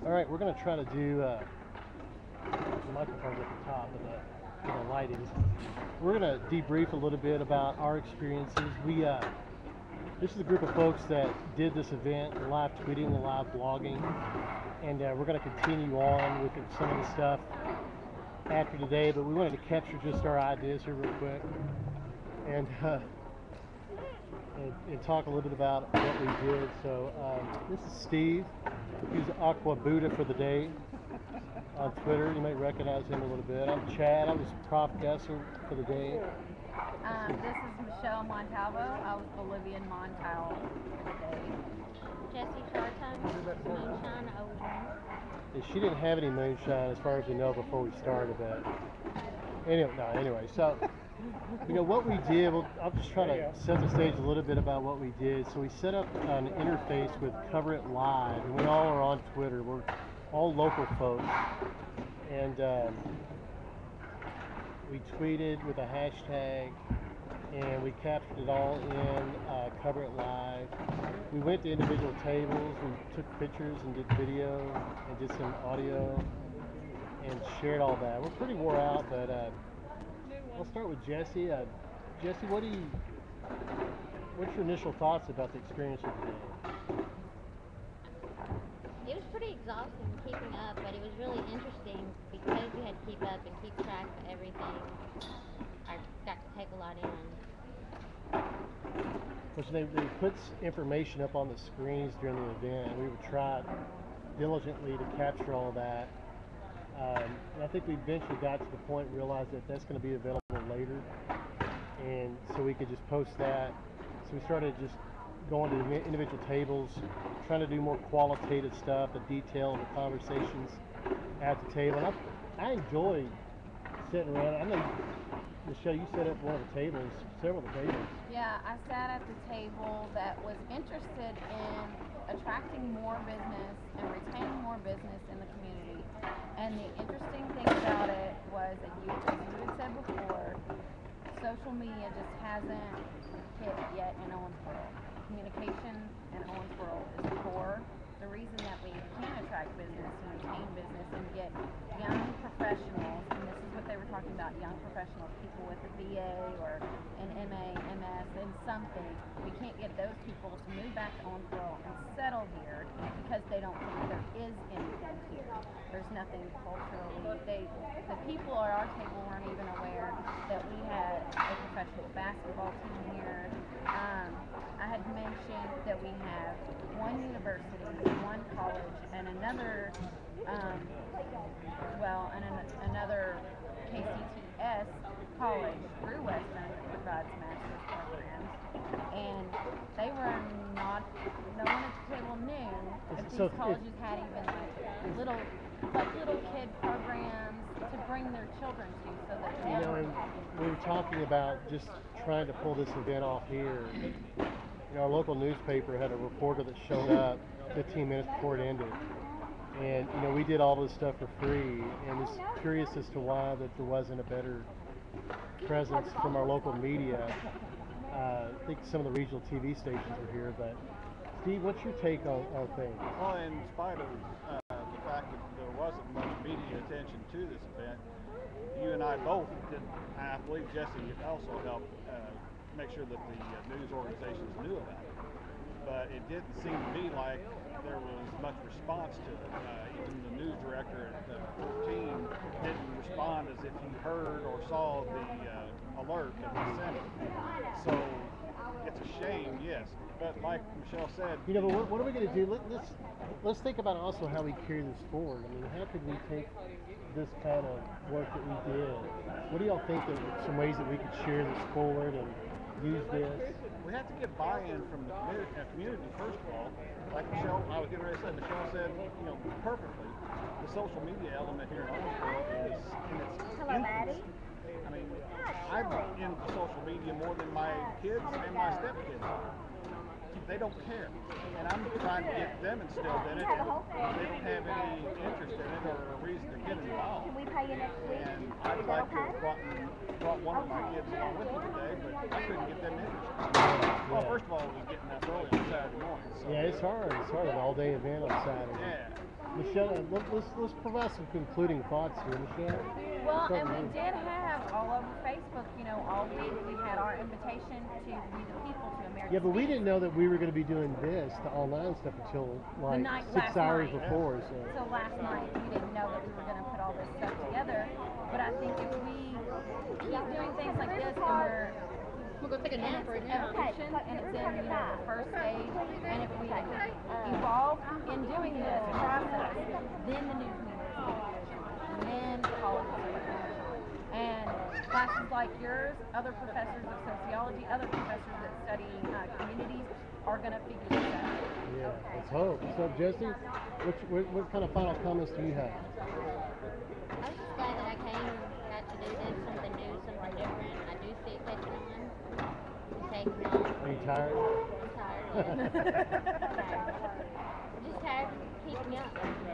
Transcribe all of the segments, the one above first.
All right, we're going to try to do the microphone's at the top, but where the light is. We're going to debrief a little bit about our experiences. This is a group of folks that did this event, live tweeting and live blogging, and we're going to continue on with some of the stuff after today, but we wanted to capture just our ideas here real quick and talk a little bit about what we did. So this is Steve. He's Aqua Buddha for the day on Twitter. You might recognize him a little bit. I'm Chad. I was Prof Gesser for the day. This is Michelle Montalvo. I was Bolivian Montal for the day. Jessie Charton, Moonshine 01. She didn't have any moonshine as far as we know before we started that. Anyway, so what we did, I'll just try to set the stage a little bit about what we did. So we set up an interface with Cover It Live, and we all are on Twitter. We're all local folks, and we tweeted with a hashtag, and we captured it all in Cover It Live. We went to individual tables, we took pictures and did video and did some audio and shared all that. We're pretty wore out, but I'll start with Jessie. Jessie, what's your initial thoughts about the experience of today? It was pretty exhausting keeping up, but it was really interesting because you had to keep up and keep track of everything. I got to take a lot in. Which they put information up on the screens during the event, and we would try diligently to capture all that. And I think we eventually got to the point and realized that that's going to be available later, and so we could just post that. So we started just going to the individual tables, trying to do more qualitative stuff, the detail of the conversations at the table. And I enjoyed sitting around. I know, Michelle, you set up one of the tables, several of the tables. Yeah, I sat at the table that was interested in attracting more business and retaining more business in the community. And the interesting thing about it was that as you had said before, social media just hasn't hit yet in Owensboro. Communication in Owensboro is core. The reason that we can attract business and retain business and get young professionals, and this is what they were talking about, young professionals, people with a BA or an MA, MS, and something, we can't get those people to move back to Owensboro and settle here because they don't think there is anything here. There's nothing culturally. The people at our table weren't even aware that we had a professional basketball team here. I had mentioned that we have one university, one college, and another, another KCTS college through Western that provides master's programs. And they were no one at the table knew if these colleges had even little kid programs to bring their children to, so that and we were talking about just trying to pull this event off here. Our local newspaper had a reporter that showed up 15 minutes before it ended, and we did all this stuff for free, and was curious as to why that there wasn't a better presence from our local media. I think some of the regional TV stations were here, but Steve, what's your take on things? Well, in spite of the fact that there wasn't much media attention to this event, you and I both did, I believe Jessie also helped make sure that the news organizations knew about it. But it didn't seem to me like there was much response to it. Even the news director at 14 didn't respond as if he heard or saw the alert that was sent. So it's a shame, yes. But like Michelle said, but what are we going to do? Let's think about also how we carry this forward. I mean, how could we take this kind of work that we did? What do y'all think that some ways that we could share this forward and use this? We have to get buy-in from the community first of all. Like Michelle, I was getting ready to say, Michelle said, perfectly, the social media element here in Owensboro is in its infancy. I mean, I'm into social media more than my kids and my stepkids are. They don't care, and I'm trying to get them instilled in it, and they don't have any interest in it or a reason to get involved. And I'd like to have brought one of my kids along with me today, but I couldn't get them interested. Well, first of all, it was getting up early on Saturday morning. So yeah, it's hard. It's hard, an all-day event on Saturday. Yeah, Michelle, let's provide some concluding thoughts here, Michelle. Well, Start and with we you. did have all over Facebook, all week we had our invitation to We the People to American Yeah, but we Speaks. didn't know that we were going to be doing this, the online stuff, until like last 6 hours night. before. So last night we didn't know that we were going to put all this stuff together. But I think if we keep doing things like this and We'll go take a and nap it's right an now. evolution and it's in the first stage, and if we evolve in doing this process, then the news media is going to do it, and then colleges are going to do it. And classes like yours, other professors of sociology, other professors that study communities are going to figure this out. Yeah, let's hope. So, Jesse, what kind of final comments do you have? I was just glad that I came and got to do this, something new, something different. I do see it catching on. It's taking on. Are you tired? I'm tired, yeah. I'm just tired of keeping up, really.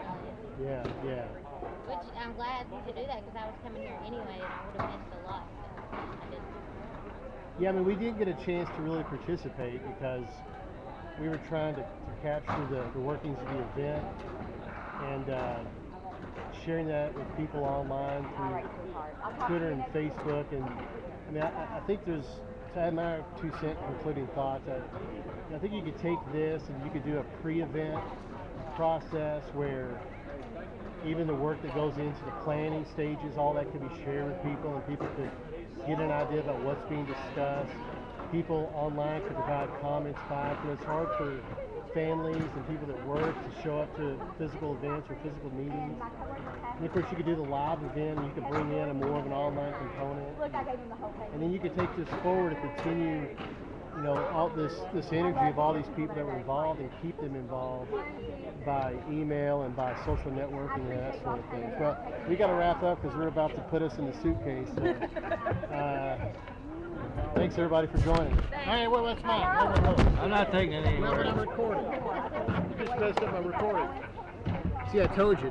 Yeah. Which I'm glad to do that because I was coming here anyway and I would have missed a lot. So I didn't. Yeah, I mean, we didn't get a chance to really participate because we were trying to capture the workings of the event and sharing that with people online through Twitter and Facebook. And I mean, I think there's, to add my 2 cent concluding thoughts, I think you could take this and you could do a pre-event process where even the work that goes into the planning stages, all that could be shared with people, and people could get an idea about what's being discussed. People online could provide comments back. It's hard for families and people that work to show up to physical events or physical meetings. And of course, you could do the live event, and you could bring in a more of an online component. And then you could take this forward and continue, all this energy of all these people that were involved, and keep them involved by email and by social networking and that sort of thing. Well, we got to wrap up because we're about to put us in the suitcase. So, thanks everybody for joining. Hey, well, that's mine. I'm not taking it Well, but I'm anywhere. recording. You just messed up my recording. See, I told you.